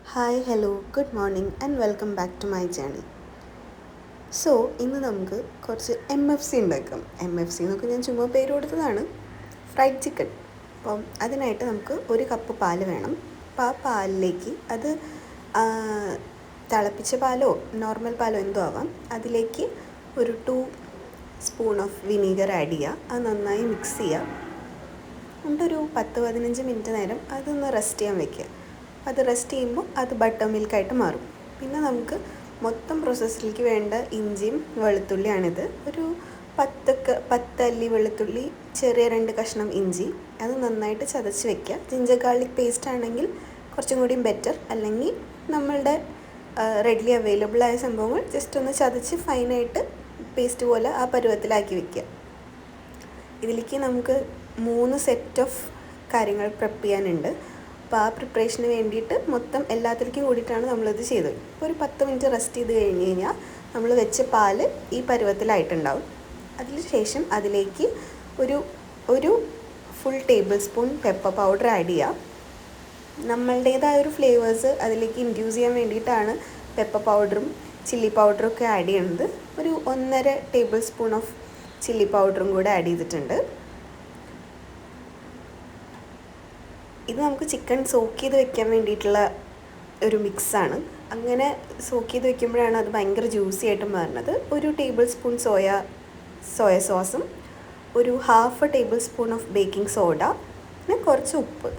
Hi hello good morning and welcome back to my channel. So ഇന്ന് നമുക്ക് കുറച്ച് MFC ഉണ്ടാക്കാം. MFC എന്നൊക്കെ ഞാൻ ചുമ്മാ പേര് കൊടുത്തതാണ്, ഫ്രൈഡ് ചിക്കൻ. അപ്പം അതിനായിട്ട് നമുക്ക് ഒരു കപ്പ് പാല് വേണം. അപ്പോൾ ആ പാലിലേക്ക് അത് തിളപ്പിച്ച പാലോ നോർമൽ പാലോ എന്തോ ആവാം, അതിലേക്ക് ഒരു 2 സ്പൂൺ ഓഫ് വിനീഗർ ആഡ് ചെയ്യുക. അത് നന്നായി മിക്സ് ചെയ്യുക. എന്നിട്ടൊരു 10-15 മിനിറ്റ് നേരം അതൊന്ന് റെസ്റ്റ് ചെയ്യാൻ വെക്കുക. അത് റെസ്റ്റ് ചെയ്യുമ്പോൾ അത് ബട്ടർ മിൽക്കായിട്ട് മാറും. പിന്നെ നമുക്ക് മൊത്തം പ്രോസസ്സിലേക്ക് വേണ്ട ഇഞ്ചിയും വെളുത്തുള്ളിയാണിത്. ഒരു 10 അല്ലി വെളുത്തുള്ളി, ചെറിയ 2 കഷ്ണം ഇഞ്ചി, അത് നന്നായിട്ട് ചതച്ച് വെക്കുക. ജിഞ്ചർ ഗാർലിക് പേസ്റ്റ് ആണെങ്കിൽ കുറച്ചും കൂടിയും ബെറ്റർ, അല്ലെങ്കിൽ നമ്മളുടെ റെഡിലി അവൈലബിൾ ആയ സംഭവങ്ങൾ ജസ്റ്റ് ഒന്ന് ചതച്ച് ഫൈനായിട്ട് പേസ്റ്റ് പോലെ ആ പരുവത്തിലാക്കി വെക്കുക. ഇതിലേക്ക് നമുക്ക് 3 സെറ്റ് ഓഫ് കാര്യങ്ങൾ പ്രിപ്പ് ചെയ്യാനുണ്ട്. അപ്പോൾ ആ പ്രിപ്പറേഷന് വേണ്ടിയിട്ട് മൊത്തം എല്ലാത്തിലേക്കും കൂടിയിട്ടാണ് നമ്മളിത് ചെയ്തത്. ഇപ്പോൾ ഒരു 10 മിനിറ്റ് റെസ്റ്റ് ചെയ്ത് കഴിഞ്ഞ് കഴിഞ്ഞാൽ നമ്മൾ വെച്ച പാല് ഈ പരുവത്തിലായിട്ടുണ്ടാവും. അതിന് ശേഷം അതിലേക്ക് ഒരു full table spoon pepper powder add ചെയ്യുക. നമ്മളുടേതായ ഒരു ഫ്ലേവേഴ്സ് അതിലേക്ക് ഇൻഡ്യൂസ് ചെയ്യാൻ വേണ്ടിയിട്ടാണ് പെപ്പർ പൗഡറും ചില്ലി പൗഡറും ഒക്കെ ആഡ് ചെയ്യുന്നത്. ഒരു 1.5 ടേബിൾ സ്പൂൺ ഓഫ് ചില്ലി പൗഡറും കൂടെ ആഡ് ചെയ്തിട്ടുണ്ട്. ഇത് നമുക്ക് ചിക്കൻ സോക്ക് ചെയ്ത് വെക്കാൻ വേണ്ടിയിട്ടുള്ള ഒരു മിക്സാണ്. അങ്ങനെ സോക്ക് ചെയ്ത് വെക്കുമ്പോഴാണ് അത് ഭയങ്കര ജ്യൂസി ആയിട്ട് മാറുന്നത്. ഒരു ടേബിൾ സ്പൂൺ സോയ സോസും, ഒരു 1/2 table spoon of baking soda, പിന്നെ കുറച്ച് ഉപ്പ്.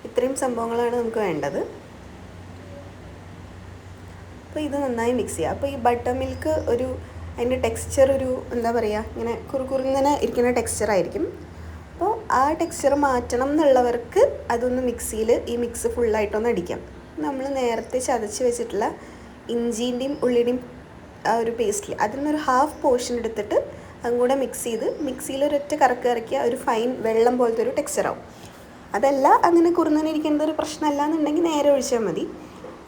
ഇത്രയും സംഭവങ്ങളാണ് നമുക്ക് വേണ്ടത്. അപ്പോൾ ഇത് നന്നായി മിക്സ് ചെയ്യുക. അപ്പോൾ ഈ ബട്ടർ മിൽക്ക് അതിൻ്റെ ടെക്സ്ചർ എന്താ പറയുക, ഇങ്ങനെ കുറുകുറുങ്ങനെ ഇരിക്കുന്ന ടെക്സ്ചറായിരിക്കും. അപ്പോൾ ആ ടെക്സ്ചർ മാറ്റണം എന്നുള്ളവർക്ക് അതൊന്ന് മിക്സിയിൽ ഈ മിക്സ് ഫുള്ളായിട്ടൊന്ന് അടിക്കാം. നമ്മൾ നേരത്തെ ചതച്ച് വെച്ചിട്ടുള്ള ഇഞ്ചിൻ്റെയും ഉള്ളിയുടെയും ആ ഒരു പേസ്റ്റിൽ അതിൽ നിന്നൊരു 1/2 പോർഷൻ എടുത്തിട്ട് അതും കൂടെ മിക്സ് ചെയ്ത് മിക്സിയിൽ ഒരൊറ്റ കറക്ക് ഇറക്കിയ ഒരു ഫൈൻ വെള്ളം പോലത്തെ ഒരു ടെക്സ്ചറാവും. അതല്ല അങ്ങനെ കുറുന്നനിരിക്കേണ്ട ഒരു പ്രശ്നമല്ല എന്നുണ്ടെങ്കിൽ നേരെ ഒഴിച്ചാൽ മതി.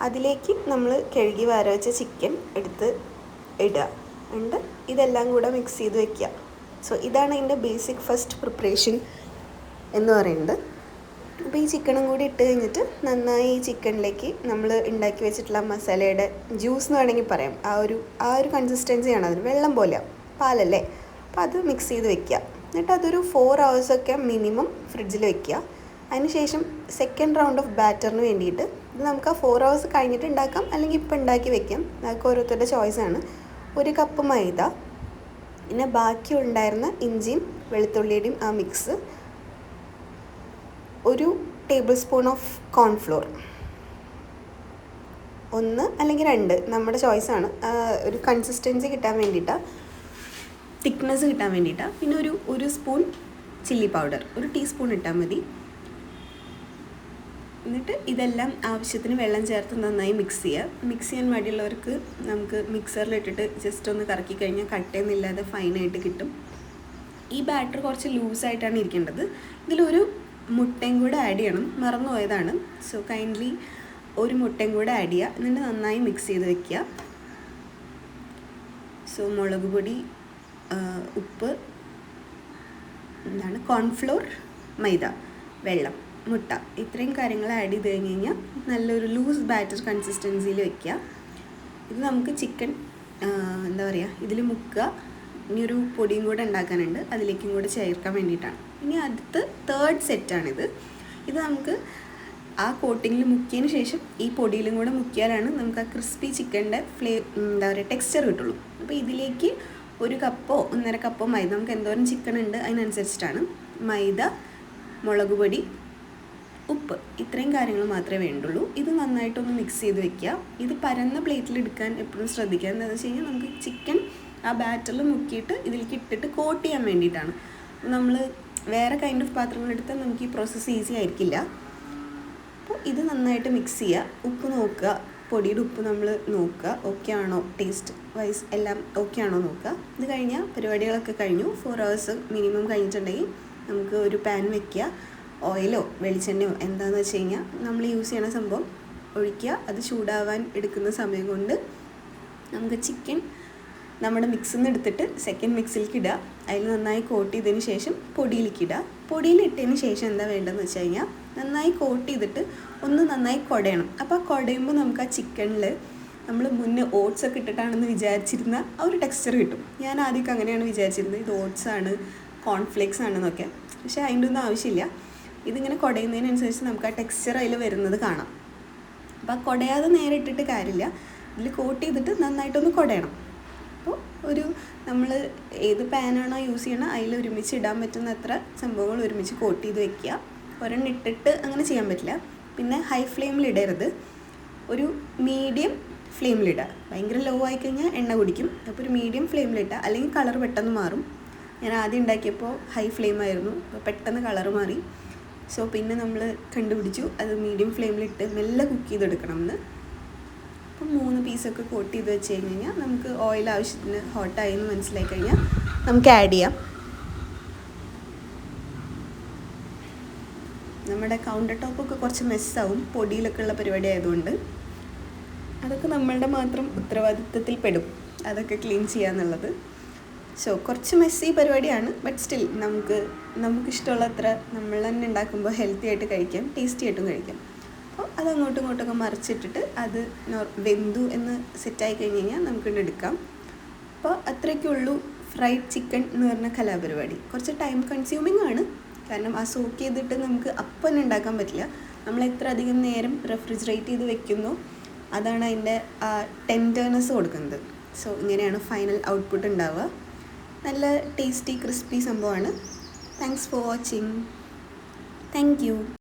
അതിലേക്ക് നമ്മൾ കഴുകി വാര വെച്ച ചിക്കൻ എടുത്ത് ഇടുക. എന്നിട്ട് ഇതെല്ലാം കൂടെ മിക്സ് ചെയ്ത് വെക്കുക. സോ ഇതാണ് അതിൻ്റെ ബേസിക് ഫസ്റ്റ് പ്രിപ്പറേഷൻ എന്ന് പറയുന്നത്. അപ്പോൾ ഈ ചിക്കനും കൂടി ഇട്ട് കഴിഞ്ഞിട്ട് നന്നായി ഈ ചിക്കനിലേക്ക് നമ്മൾ ഉണ്ടാക്കി വെച്ചിട്ടുള്ള മസാലയുടെ ജ്യൂസ് എന്ന് വേണമെങ്കിൽ പറയാം, ആ ഒരു കൺസിസ്റ്റൻസിയാണ് അതിന്, വെള്ളം പോലെ പാലല്ലേ. അപ്പോൾ അത് മിക്സ് ചെയ്ത് വെക്കുക. എന്നിട്ട് അതൊരു 4 hours മിനിമം ഫ്രിഡ്ജിൽ വെക്കുക. അതിനുശേഷം സെക്കൻഡ് റൗണ്ട് ഓഫ് ബാറ്ററിന് വേണ്ടിയിട്ട് ഇത് നമുക്ക് ആ 4 hours കഴിഞ്ഞിട്ട് ഉണ്ടാക്കാം, അല്ലെങ്കിൽ ഇപ്പോൾ ഉണ്ടാക്കി വെക്കാം. അതൊക്കെ ഓരോരുത്തരുടെ ചോയ്സാണ്. 1 കപ്പ് മൈദ, പിന്നെ ബാക്കി ഉണ്ടായിരുന്ന ഇഞ്ചിയും വെളുത്തുള്ളിയുടെയും ആ mix, 1 table spoon of cornflour, 1 അല്ലെങ്കിൽ 2 നമ്മുടെ ചോയ്സാണ്. ഒരു കൺസിസ്റ്റൻസി കിട്ടാൻ വേണ്ടിയിട്ടാണ്, തിക്നെസ് കിട്ടാൻ വേണ്ടിയിട്ടാണ്. പിന്നെ ഒരു സ്പൂൺ ചില്ലി പൗഡർ, 1 ടീസ്പൂൺ ഇട്ടാൽ മതി. എന്നിട്ട് ഇതെല്ലാം ആവശ്യത്തിന് വെള്ളം ചേർത്ത് നന്നായി മിക്സ് ചെയ്യുക. മിക്സ് ചെയ്യാൻ മടിയുള്ളവർക്ക് നമുക്ക് മിക്സറിലിട്ടിട്ട് ജസ്റ്റ് ഒന്ന് കറക്കി കഴിഞ്ഞാൽ കട്ടയൊന്നുമില്ലാതെ ഫൈനായിട്ട് കിട്ടും. ഈ ബാറ്റർ കുറച്ച് ലൂസായിട്ടാണ് ഇരിക്കേണ്ടത്. ഇതിലൊരു മുട്ടയും കൂടെ ആഡ് ചെയ്യണം, മറന്നുപോയതാണ്. സോ കൈൻഡ്ലി 1 മുട്ടയും കൂടെ ആഡ് ചെയ്യുക. എന്നിട്ട് നന്നായി മിക്സ് ചെയ്ത് വെക്കുക. സോ മുളക് പൊടി, ഉപ്പ്, കോൺഫ്ലോർ, മൈദ, വെള്ളം, മുട്ട, ഇത്രയും കാര്യങ്ങൾ ആഡ് ചെയ്ത് കഴിഞ്ഞ് കഴിഞ്ഞാൽ നല്ലൊരു ലൂസ് ബാറ്റർ കൺസിസ്റ്റൻസിയിൽ വെക്കുക. ഇത് നമുക്ക് ചിക്കൻ എന്താ പറയുക ഇതിൽ മുക്കുക. ഇനിയൊരു പൊടിയും കൂടെ ഉണ്ടാക്കാനുണ്ട്, അതിലേക്കും കൂടെ ചേർക്കാൻ വേണ്ടിയിട്ടാണ്. ഇനി അടുത്ത് 3rd സെറ്റാണിത്. ഇത് നമുക്ക് ആ കോട്ടിങ്ങിൽ മുക്കിയതിന് ശേഷം ഈ പൊടിയിലും കൂടെ മുക്കിയാലാണ് നമുക്ക് ആ ക്രിസ്പി ചിക്കൻ്റെ എന്താ പറയുക ടെക്സ്ചർ കിട്ടുള്ളൂ. അപ്പോൾ ഇതിലേക്ക് 1 കപ്പോ 1.5 കപ്പോ മൈദ, നമുക്ക് എന്തോരം ചിക്കൻ ഉണ്ട് അതിനനുസരിച്ചിട്ടാണ്, മൈദ, മുളക് പൊടി, ഉപ്പ്, ഇത്രയും കാര്യങ്ങൾ മാത്രമേ വേണ്ടുള്ളൂ. ഇത് നന്നായിട്ടൊന്ന് മിക്സ് ചെയ്ത് വെക്കുക. ഇത് പരന്ന പ്ലേറ്റിൽ എടുക്കാൻ എപ്പോഴും ശ്രദ്ധിക്കുക. എന്താണെന്ന് വെച്ച് കഴിഞ്ഞാൽ നമുക്ക് ചിക്കൻ ആ ബാറ്ററിൽ മുക്കിയിട്ട് ഇതിലേക്ക് ഇട്ടിട്ട് കോട്ട് ചെയ്യാൻ വേണ്ടിയിട്ടാണ്. നമ്മൾ വേറെ കൈൻഡ് ഓഫ് പാത്രങ്ങളെടുത്താൽ നമുക്ക് ഈ പ്രോസസ്സ് ഈസി ആയിരിക്കില്ല. അപ്പോൾ ഇത് നന്നായിട്ട് മിക്സ് ചെയ്യുക. ഉപ്പ് നോക്കുക, പൊടിയുടെ ഉപ്പ് നമ്മൾ നോക്കുക, ഓക്കെ ആണോ, ടേസ്റ്റ് വൈസ് എല്ലാം ഓക്കെ ആണോ നോക്കുക. ഇത് കഴിഞ്ഞാൽ പരിപാടികളൊക്കെ കഴിഞ്ഞു. 4 hours മിനിമം കഴിഞ്ഞിട്ടുണ്ടെങ്കിൽ നമുക്ക് ഒരു പാൻ വെക്കുക. ഓയിലോ വെളിച്ചെണ്ണയോ എന്താണെന്ന് വെച്ച് കഴിഞ്ഞാൽ നമ്മൾ യൂസ് ചെയ്യണ സംഭവം ഒഴിക്കുക. അത് ചൂടാവാൻ എടുക്കുന്ന സമയം കൊണ്ട് നമുക്ക് ചിക്കൻ നമ്മുടെ മിക്സിൽ നിന്ന് എടുത്തിട്ട് സെക്കൻഡ് മിക്സിലേക്ക് ഇടുക. അതിൽ നന്നായി കോട്ട് ചെയ്തതിന് ശേഷം പൊടിയിലേക്ക് ഇടുക. പൊടിയിലിട്ടതിന് ശേഷം എന്താ വേണ്ടതെന്ന് വെച്ച് കഴിഞ്ഞാൽ നന്നായി കോട്ട് ചെയ്തിട്ട് ഒന്ന് നന്നായി കുടയണം. അപ്പോൾ ആ കുടയുമ്പോൾ നമുക്ക് ആ ചിക്കനിൽ നമ്മൾ മുന്നേ ഓട്സ് ഒക്കെ ഇട്ടിട്ടാണെന്ന് വിചാരിച്ചിരുന്ന ആ ഒരു ടെക്സ്ചർ കിട്ടും. ഞാൻ ആദ്യമൊക്കെ അങ്ങനെയാണ് വിചാരിച്ചിരുന്നത്, ഇത് ഓട്സ് ആണ്, കോൺഫ്ലേക്സ് ആണെന്നൊക്കെ. പക്ഷേ അതിൻ്റെ ഒന്നും ആവശ്യമില്ല. ഇതിങ്ങനെ കുടയുന്നതിനനുസരിച്ച് നമുക്ക് ആ ടെക്സ്ചർ അതിൽ വരുന്നത് കാണാം. അപ്പോൾ ആ കുടയാതെ നേരെ ഇട്ടിട്ട് കാര്യമില്ല, ഇതിൽ കോട്ട് ചെയ്തിട്ട് നന്നായിട്ടൊന്ന് കുടയണം. അപ്പോൾ ഒരു നമ്മൾ ഏത് പാനാണോ യൂസ് ചെയ്യണം അതിൽ ഒരുമിച്ച് ഇടാൻ പറ്റുന്ന അത്ര സംഭവങ്ങൾ ഒരുമിച്ച് കോട്ട് ചെയ്ത് വെക്കുക. ഒരെണ്ണം ഇട്ടിട്ട് അങ്ങനെ ചെയ്യാൻ പറ്റില്ല. പിന്നെ ഹൈ ഫ്ലെയിമിൽ ഇടരുത്, ഒരു മീഡിയം ഫ്ലെയിമിലിടുക. ഭയങ്കര ലോ ആയിക്കഴിഞ്ഞാൽ എണ്ണ കുടിക്കും. അപ്പോൾ ഒരു മീഡിയം ഫ്ലെയിമിലിട്ടുക, അല്ലെങ്കിൽ കളർ പെട്ടെന്ന് മാറും. ഞാൻ ആദ്യം ഉണ്ടാക്കിയപ്പോൾ ഹൈ ഫ്ലെയിം ആയിരുന്നു, അപ്പോൾ പെട്ടെന്ന് കളർ മാറി. സോ പിന്നെ നമ്മൾ കണ്ടുപിടിച്ചു അത് മീഡിയം ഫ്ലെയിമിലിട്ട് മെല്ലെ കുക്ക് ചെയ്തെടുക്കണം എന്ന്. അപ്പം 3 പീസൊക്കെ കോട്ട് ചെയ്ത് വെച്ച് കഴിഞ്ഞാൽ നമുക്ക് ഓയിൽ ആവശ്യത്തിന് ഹോട്ടായി എന്ന് മനസ്സിലായി കഴിഞ്ഞാൽ നമുക്ക് ആഡ് ചെയ്യാം. നമ്മുടെ കൗണ്ടർ ടോപ്പൊക്കെ കുറച്ച് മെസ്സാവും, പൊടിയിലൊക്കെ ഉള്ള പരിപാടി ആയതുകൊണ്ട്. അതൊക്കെ നമ്മളുടെ മാത്രം ഉത്തരവാദിത്വത്തിൽ പെടും, അതൊക്കെ ക്ലീൻ ചെയ്യാന്നുള്ളത്. സോ കുറച്ച് മെസ്സി പരിപാടിയാണ്, ബട്ട് സ്റ്റിൽ നമുക്കിഷ്ടമുള്ള അത്ര നമ്മൾ തന്നെ ഉണ്ടാക്കുമ്പോൾ ഹെൽത്തി ആയിട്ട് കഴിക്കാം, ടേസ്റ്റി ആയിട്ടും കഴിക്കാം. അപ്പോൾ അത് അങ്ങോട്ടും ഇങ്ങോട്ടൊക്കെ മറിച്ചിട്ടിട്ട് അത് വെന്തു എന്ന് സെറ്റായി കഴിഞ്ഞ് കഴിഞ്ഞാൽ നമുക്കിവിടെ എടുക്കാം. അപ്പോൾ അത്രയ്ക്കുള്ളൂ ഫ്രൈഡ് ചിക്കൻ എന്ന് പറഞ്ഞ കലാപരിപാടി. കുറച്ച് ടൈം കൺസ്യൂമിങ് ആണ്, കാരണം ആ സോക്ക് ചെയ്തിട്ട് നമുക്ക് അപ്പം തന്നെ ഉണ്ടാക്കാൻ പറ്റില്ല. നമ്മൾ എത്ര അധികം നേരം റെഫ്രിജറേറ്റ് ചെയ്ത് വെക്കുന്നോ അതാണ് അതിൻ്റെ ടെൻഡർനെസ് കൊടുക്കുന്നത്. സോ ഇങ്ങനെയാണ് ഫൈനൽ ഔട്ട്പുട്ട് ഉണ്ടാവുക. നല്ല ടേസ്റ്റി ക്രിസ്പി സംഭവമാണ്. Thanks for watching. Thank you.